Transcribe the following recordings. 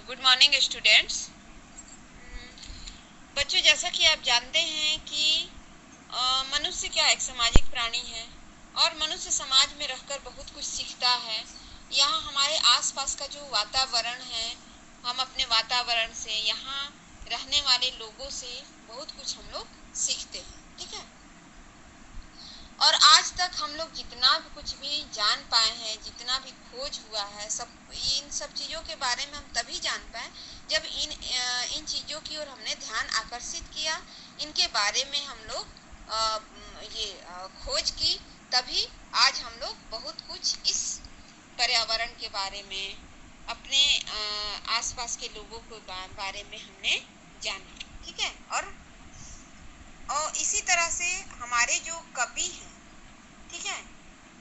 Good morning students. बच्चों, जैसा कि आप जानते हैं कि मनुष्य क्या एक सामाजिक प्राणी है और मनुष्य समाज में रहकर बहुत कुछ सीखता है। यहाँ हमारे आसपास का जो वातावरण है, हम अपने वातावरण से, यहाँ रहने वाले लोगों से बहुत कुछ हम लोग सीखते हैं। ठीक है। और आज तक हम लोग जितना भी कुछ भी जान पाए हैं, जितना भी खोज हुआ है, इन सब चीज़ों के बारे में हम तभी जान पाए जब इन चीज़ों की ओर हमने ध्यान आकर्षित किया, इनके बारे में हम लोग खोज की। तभी आज हम लोग बहुत कुछ इस पर्यावरण के बारे में, अपने आसपास के लोगों के बारे में हमने जाना। ठीक है। और इसी तरह से हमारे जो कवि हैं, ठीक है,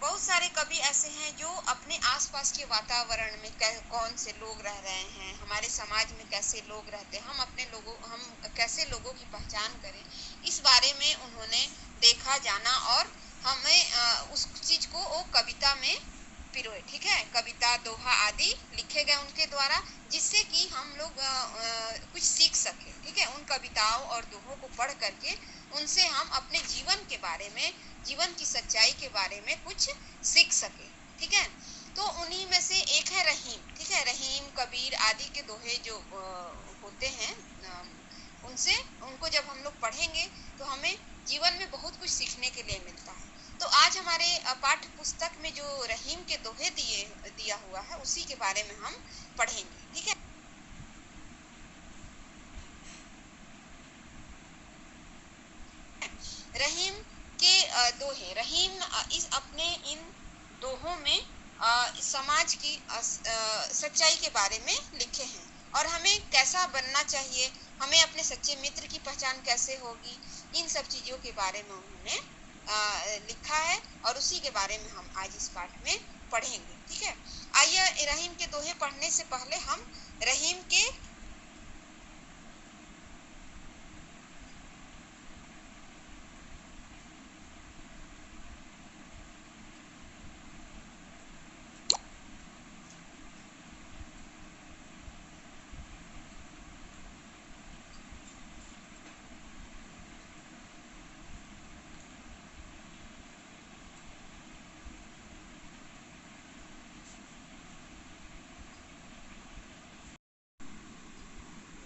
बहुत सारे कवि ऐसे हैं जो अपने आसपास के वातावरण में कौन से लोग रह रहे हैं, हमारे समाज में कैसे लोग रहते हैं, हम कैसे लोगों की पहचान करें, इस बारे में उन्होंने देखा, जाना और हमें उस चीज को वो कविता में पिरोए। ठीक है। कविता, दोहा आदि लिखे गए उनके द्वारा, जिससे कि हम लोग कुछ सीख सके। ठीक है। उन कविताओं और दोहों को पढ़ करके उनसे हम अपने जीवन के बारे में, जीवन की सच्चाई के बारे में कुछ सीख सके। ठीक है। तो उन्हीं में से एक है रहीम। ठीक है। रहीम, कबीर आदि के दोहे जो होते हैं, उनको जब हम लोग पढ़ेंगे तो हमें जीवन में बहुत कुछ सीखने के लिए मिलता है। तो आज हमारे पाठ्य पुस्तक में जो रहीम के दोहे दिया हुआ है, उसी के बारे में हम पढ़ेंगे। ठीक है। रहीम के दोहे, रहीम इस अपने इन दोहों में समाज की सच्चाई के बारे में लिखे हैं और हमें कैसा बनना चाहिए, हमें अपने सच्चे मित्र की पहचान कैसे होगी, इन सब चीजों के बारे में उन्होंने लिखा है और उसी के बारे में हम आज इस पाठ में पढ़ेंगे। ठीक है। आइए, रहीम के दोहे पढ़ने से पहले हम रहीम के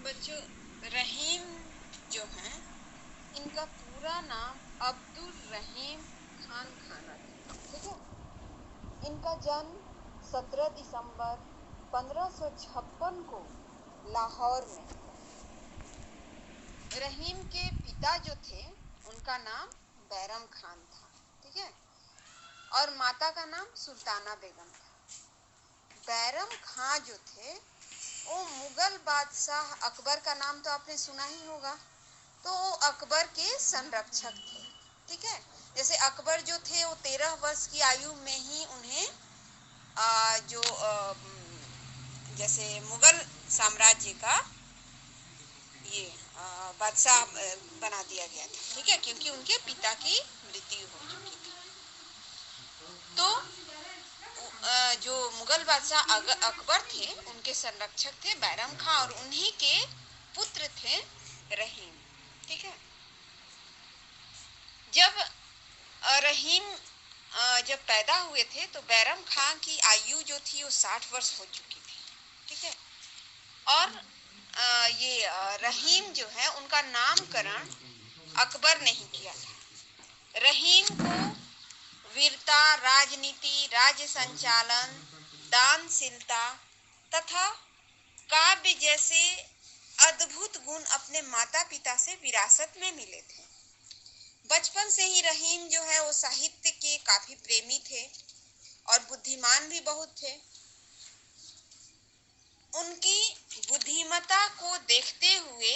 बच्चों, रहीम जो है, इनका पूरा नाम अब्दुल रहीम खान खाना था। ठीक है। इनका जन्म 17 दिसंबर 1556 को लाहौर में। रहीम के पिता जो थे, उनका नाम बैरम खान था। ठीक है। और माता का नाम सुल्ताना बेगम था। बैरम खां जो थे, वो मुगल बादशाह अकबर का नाम तो आपने सुना ही होगा। तो वो अकबर के संरक्षक थे। ठीक है। जैसे अकबर जो थे, वो 13 वर्ष की आयु में ही उन्हें जैसे मुगल साम्राज्य का ये बादशाह बना दिया गया था। ठीक है। क्योंकि उनके पिता की मृत्यु हो चुकी थी। तो जो मुगल बादशाह अकबर थे, उनके संरक्षक थे बैरम खां और उन्हीं के पुत्र थे रहीम। ठीक है। जब रहीम जब पैदा हुए थे तो बैरम खां की आयु जो थी वो 60 वर्ष हो चुकी थी। ठीक है। और रहीम जो है, उनका नामकरण अकबर ने ही किया था। रहीम को वीरता, राजनीति, राज्य संचालन, दानशीलता तथा काव्य जैसे अद्भुत गुण अपने माता पिता से विरासत में मिले थे। बचपन से ही रहीम जो है वो साहित्य के काफी प्रेमी थे और बुद्धिमान भी बहुत थे। उनकी बुद्धिमत्ता को देखते हुए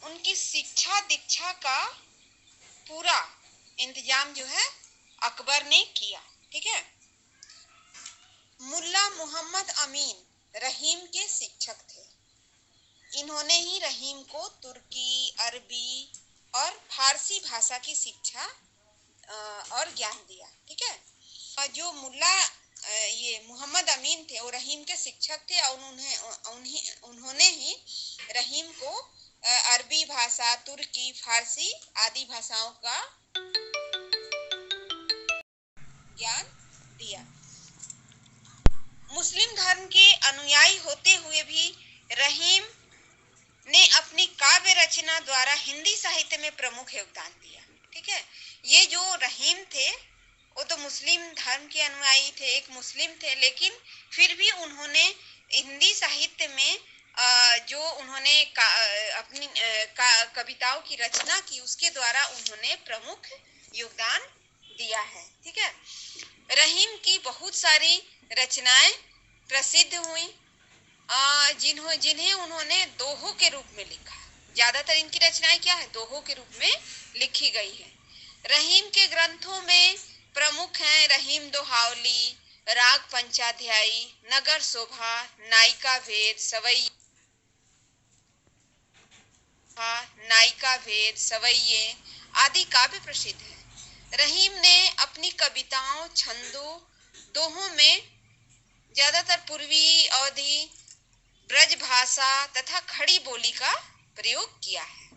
उनकी शिक्षा दीक्षा का पूरा इंतजाम जो है अकबर ने किया। ठीक है। मुल्ला मोहम्मद अमीन रहीम के शिक्षक थे। इन्होंने ही रहीम को तुर्की, अरबी और फारसी भाषा की शिक्षा और ज्ञान दिया। ठीक है। जो मुल्ला ये मोहम्मद अमीन थे, वो रहीम के शिक्षक थे और उन्होंने ही रहीम को अरबी भाषा, तुर्की, फारसी आदि भाषाओं का ज्ञान दिया। मुस्लिम धर्म के अनुयायी होते हुए भी रहीम ने अपनी काव्य रचना द्वारा हिंदी साहित्य में प्रमुख योगदान दिया। ठीक है, ये जो रहीम थे वो तो मुस्लिम धर्म के अनुयायी थे, एक मुस्लिम थे, लेकिन फिर भी उन्होंने हिंदी साहित्य में जो उन्होंने अपनी कविताओं की रचना की, उसके द्वारा उन्होंने प्रमुख योगदान दिया है। ठीक है, रहीम की बहुत सारी रचनाएं प्रसिद्ध हुई, जिन्हें उन्होंने दोहों के रूप में लिखा। ज्यादातर इनकी रचनाएं क्या है, दोहों के रूप में लिखी गई है। रहीम के ग्रंथों में प्रमुख हैं रहीम दोहावली, राग पंचाध्यायी, नगर शोभा, नायिका भेद, सवैये आदि काव्य प्रसिद्ध है। रहीम ने अपनी कविताओं, छंदों, दोहों में ज्यादातर पूर्वी अवधी, ब्रज भाषा तथा खड़ी बोली का प्रयोग किया है।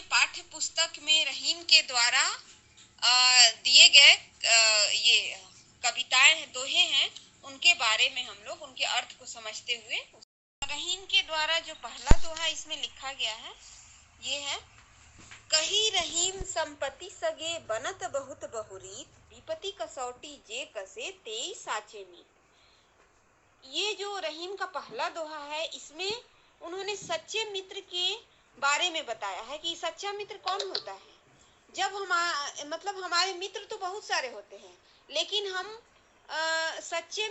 पाठ्य पुस्तक में रहीम के द्वारा दिए गए ये कविताएं हैं, दोहे हैं, उनके बारे में हम लोग उनके अर्थ को समझते हुए, रहीम के द्वारा जो पहला दोहा इसमें लिखा गया है ये है, कही रहीम संपत्ति सगे बनत बहुत बहुरीत, विपत्ति कसौटी जे कसे तेई साचे मीत। ये जो रहीम का पहला दोहा है, इसमें उन्होंने सच्चे मित्र के बारे में बताया है कि सच्चा मित्र कौन होता है। जब मतलब हमारे मित्र तो बहुत सारे होते हैं, लेकिन हम सच्चे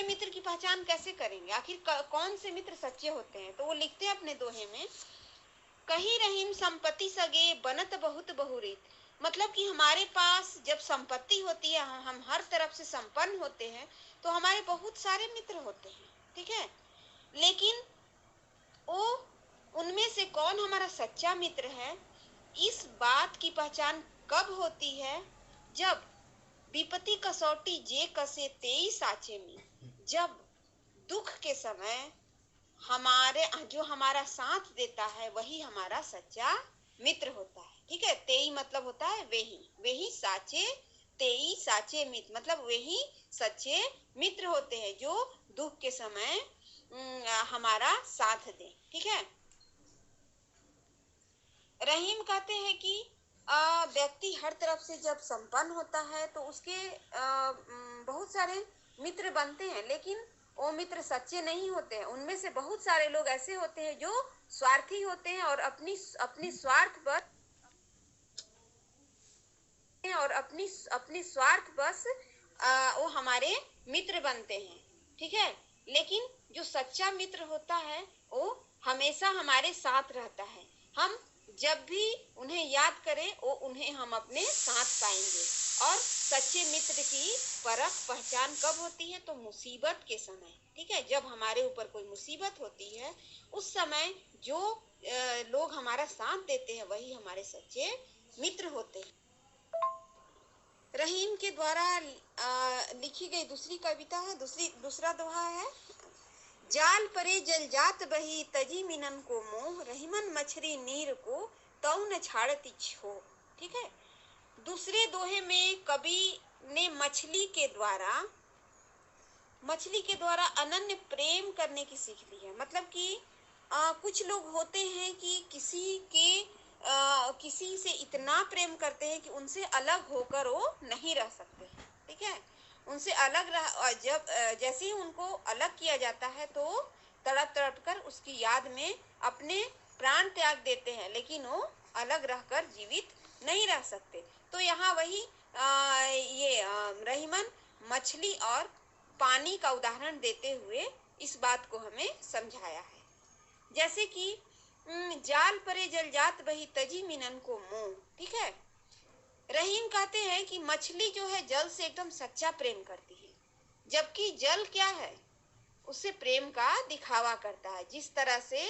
मित्र की पहचान कैसे करेंगे, आखिर कौन से मित्र सच्चे होते हैं। तो वो लिखते हैं अपने दोहे में, कही रहीम संपत्ति सगे बनत बहुत बहुरीत, मतलब कि हमारे पास जब संपत्ति होती है, हम हर तरफ से संपन्न होते हैं, तो हमारे बहुत सारे मित्र होते हैं। ठीक है, लेकिन वो उनमें से कौन हमारा सच्चा मित्र है, इस बात की पहचान कब होती है, जब विपत्ति कसौटी जे कसे तेई साचे में, जब दुख के समय जो हमारा साथ देता है वही हमारा सच्चा मित्र होता है। ठीक है, तेई मतलब होता है वही साचे, तेई साचे मित्र मतलब वही सच्चे मित्र होते हैं जो दुख के समय हमारा साथ दे। ठीक है, रहीम कहते हैं कि व्यक्ति हर तरफ से जब संपन्न होता है तो उसके बहुत सारे मित्र बनते हैं, लेकिन वो मित्र सच्चे नहीं होते हैं। उनमें से बहुत सारे लोग ऐसे होते हैं जो स्वार्थी होते हैं और अपनी स्वार्थ बस वो हमारे मित्र बनते हैं। ठीक है, लेकिन जो सच्चा मित्र होता है वो हमेशा हमारे साथ रहता है। हम जब भी उन्हें याद करें वो उन्हें हम अपने साथ पाएंगे। और सच्चे मित्र की परख पहचान कब होती है, तो मुसीबत के समय। ठीक है, जब हमारे ऊपर कोई मुसीबत होती है उस समय जो लोग हमारा साथ देते हैं वही हमारे सच्चे मित्र होते हैं। रहीम के द्वारा लिखी गई दूसरी कविता है, दूसरा दोहा है, जाल परे जल जात बही तजी मिनन को मोह, रहीमन मछरी नीर को तौ न छाड़ती छो। ठीक है, दूसरे दोहे में कवि ने मछली के द्वारा अनन्य प्रेम करने की सीख ली है। मतलब कि कुछ लोग होते हैं कि किसी से इतना प्रेम करते हैं कि उनसे अलग होकर वो नहीं रह सकते। ठीक है, उनसे अलग जब जैसे ही उनको अलग किया जाता है तो तड़प कर उसकी याद में अपने प्राण त्याग देते हैं, लेकिन वो अलग रहकर जीवित नहीं रह सकते। तो यहाँ वही रहीमन मछली और पानी का उदाहरण देते हुए इस बात को हमें समझाया है। जैसे कि जाल परे जल जात बही तजी मिनन को मोह। ठीक है, रहीम कहते हैं कि मछली जो है जल से एकदम सच्चा प्रेम करती है, जबकि जल क्या है, उससे प्रेम का दिखावा करता है। जिस तरह से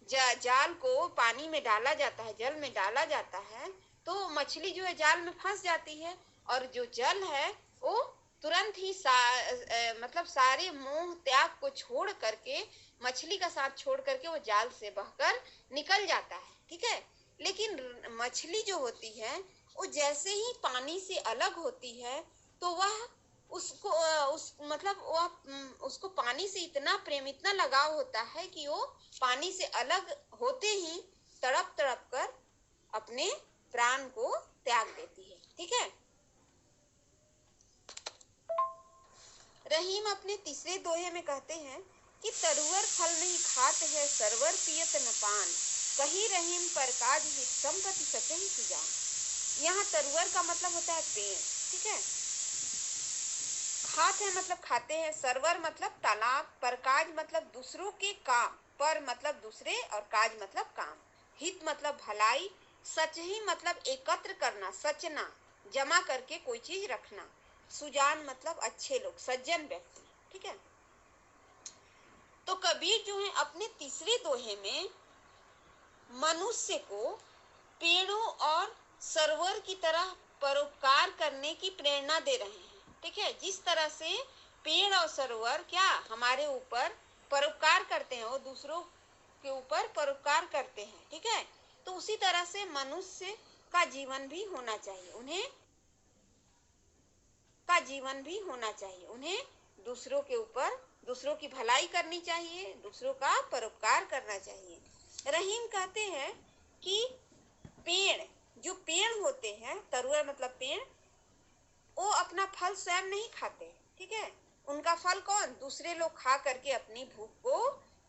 जाल को पानी में डाला जाता है, जल में डाला जाता है, तो मछली जो है जाल में फंस जाती है, और जो जल है वो तुरंत ही मतलब सारे मोह त्याग को छोड़ करके, मछली का साथ छोड़ करके वो जाल से बहकर निकल जाता है, ठीक है। लेकिन मछली जो होती है वो जैसे ही पानी से अलग होती है तो वह उसको उस मतलब वह उसको पानी से इतना प्रेम, इतना लगाव होता है कि वो पानी से अलग होते ही तड़प तड़प कर अपने प्राण को त्याग देती है, ठीक है। रहीम अपने तीसरे दोहे में कहते हैं कि तरुवर फल नहीं खात है, सरवर पियत न पान, कही रहीम पर काज हित संपत्ति सचहि सुजान। यहाँ तरुवर का मतलब होता है पेड़, ठीक है। खात है मतलब खाते हैं, सरवर मतलब तालाब, परकाज मतलब दूसरों के काम, पर मतलब दूसरे और काज मतलब काम, हित मतलब भलाई, सच ही मतलब एकत्र करना, सचना, जमा करके कोई चीज रखना, सुजान मतलब अच्छे लोग, सज्जन व्यक्ति, ठीक है। तो कबीर जो है अपने तीसरे दोहे में मनुष्य को पेड़ों और सरोवर की तरह परोपकार करने की प्रेरणा दे रहे हैं, ठीक है। जिस तरह से पेड़ और सरोवर क्या हमारे ऊपर परोपकार करते हैं, वो दूसरों के ऊपर परोपकार करते हैं, ठीक है। तो उसी तरह से मनुष्य का जीवन भी होना चाहिए, उन्हें दूसरों के ऊपर, दूसरों की भलाई करनी चाहिए, दूसरों का परोपकार करना चाहिए। रहीम कहते हैं कि पेड़, जो पेड़ होते हैं, तरुआ मतलब पेड़, वो अपना फल स्वयं नहीं खाते, ठीक है। उनका फल कौन, दूसरे लोग खा करके अपनी भूख को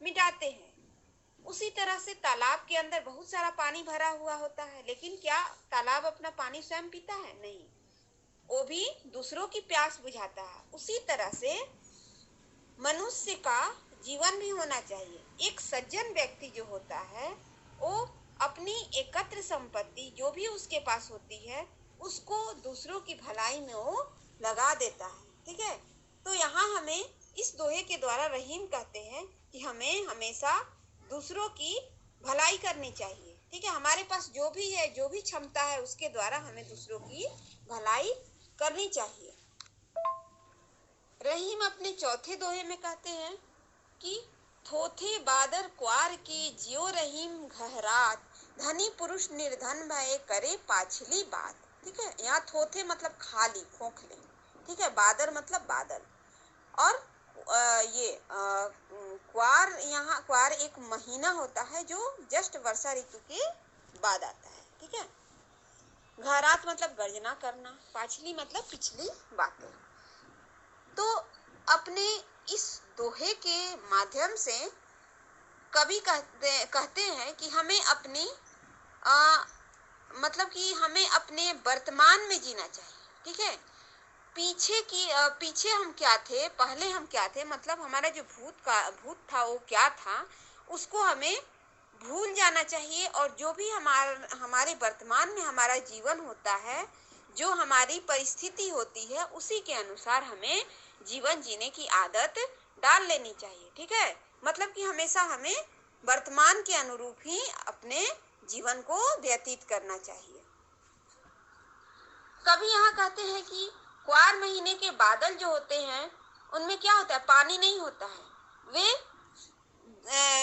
मिटाते हैं। उसी तरह से तालाब के अंदर बहुत सारा पानी भरा हुआ होता है, लेकिन क्या तालाब अपना पानी स्वयं पीता है? नहीं, वो भी दूसरों की प्यास बुझाता है। उसी तरह से मनुष्य का जीवन भी होना चाहिए। एक सज्जन व्यक्ति जो होता है वो अपनी एकत्र संपत्ति जो भी उसके पास होती है उसको दूसरों की भलाई में वो लगा देता है, ठीक है। तो यहाँ हमें इस दोहे के द्वारा रहीम कहते हैं कि हमें हमेशा दूसरों की भलाई करनी चाहिए, ठीक है। हमारे पास जो भी है, जो भी क्षमता है, उसके द्वारा हमें दूसरों की भलाई करनी चाहिए। रहीम अपने चौथे दोहे में कहते हैं कि थोथे बादर क्वार के जियो रहीम घहरात, धनी पुरुष निर्धन भय करे पाछली बात, ठीक है। यहाँ थोथे मतलब खाली, खोखले, ठीक है। बादर मतलब बादल, और क्वार, यहाँ क्वार एक महीना होता है जो जस्ट वर्षा ऋतु के बाद आता है, ठीक है। घहरात मतलब गर्जना करना, पाछली मतलब पिछली बातें। तो अपने इस दोहे के माध्यम से कवि कहते हैं कि हमें अपनी मतलब कि हमें अपने वर्तमान में जीना चाहिए, ठीक है। पीछे हम क्या थे, पहले हम क्या थे, मतलब हमारा जो भूत था वो क्या था, उसको हमें भूल जाना चाहिए। और जो भी हमारे वर्तमान में हमारा जीवन होता है, जो हमारी परिस्थिति होती है, उसी के अनुसार हमें जीवन जीने की आदत डाल लेनी चाहिए, ठीक है। मतलब कि हमेशा हमें वर्तमान के अनुरूप ही अपने जीवन को व्यतीत करना चाहिए। कभी यहाँ कहते हैं कि क्वार महीने के बादल जो होते हैं उनमें क्या होता है, पानी नहीं होता है। वे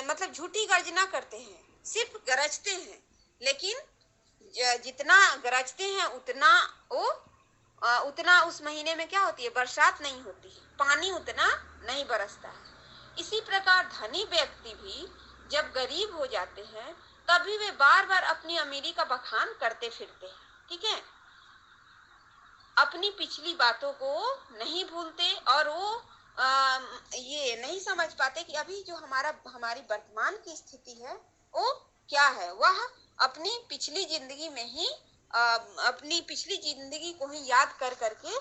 मतलब झूठी गर्जना करते हैं, सिर्फ गरजते हैं, लेकिन जितना गरजते हैं उतना उस महीने में क्या होती है, बरसात नहीं होती है, पानी उतना नहीं बरसता है। इसी प्रकार धनी व्यक्ति भी जब गरीब हो जाते हैं तभी वे बार बार अपनी अमीरी का बखान करते फिरते हैं, ठीक है। अपनी पिछली बातों को नहीं भूलते और वो ये नहीं समझ पाते कि अभी जो हमारी वर्तमान की स्थिति है वो क्या है। वह अपनी पिछली जिंदगी में ही अपनी पिछली जिंदगी को ही याद कर करके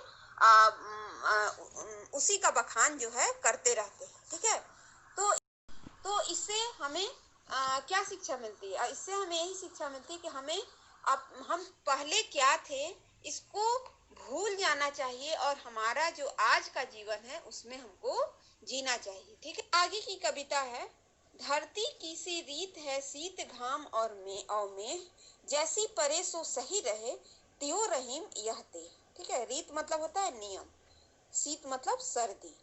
उसी का बखान जो है करते रहते हैं, ठीक है। तो इससे हमें क्या शिक्षा मिलती है? इससे हमें यही शिक्षा मिलती है कि हम पहले क्या थे इसको भूल जाना चाहिए और हमारा जो आज का जीवन है उसमें हमको जीना चाहिए, ठीक है। आगे की कविता है, धरती की सी रीत है शीत घाम और मेह, जैसी परे सो सही रहे, त्यों रहीम यह ते, ठीक है। रीत मतलब होता है नियम। शीत मतलब सर्दी,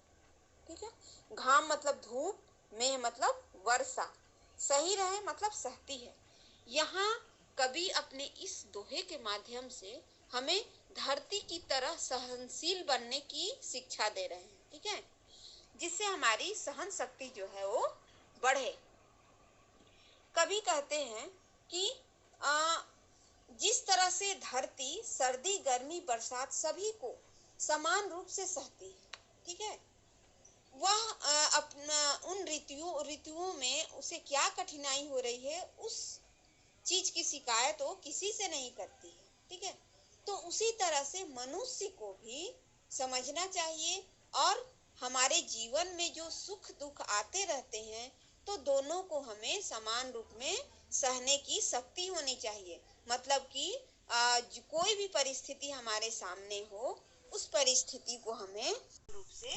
ठीक है। घाम मतलब धूप, मेह मतलब वर्षा, सही रहे मतलब सहती है। यहाँ कवि अपने इस दोहे के माध्यम से हमें धरती की तरह सहनशील बनने की शिक्षा दे रहे हैं, ठीक है, जिससे हमारी सहन शक्ति जो है वो बढ़े। कवि कहते हैं कि जिस तरह से धरती सर्दी, गर्मी, बरसात सभी को समान रूप से सहती है, ठीक है, वह अपना उन ऋतुओं में उसे क्या कठिनाई हो रही है उस चीज की शिकायत वो किसी से नहीं करती है, ठीक है। तो उसी तरह से मनुष्य को भी समझना चाहिए, और हमारे जीवन में जो सुख दुख आते रहते हैं तो दोनों को हमें समान रूप में सहने की शक्ति होनी चाहिए। मतलब कि कोई भी परिस्थिति हमारे सामने हो, उस परिस्थिति को हमें रूप से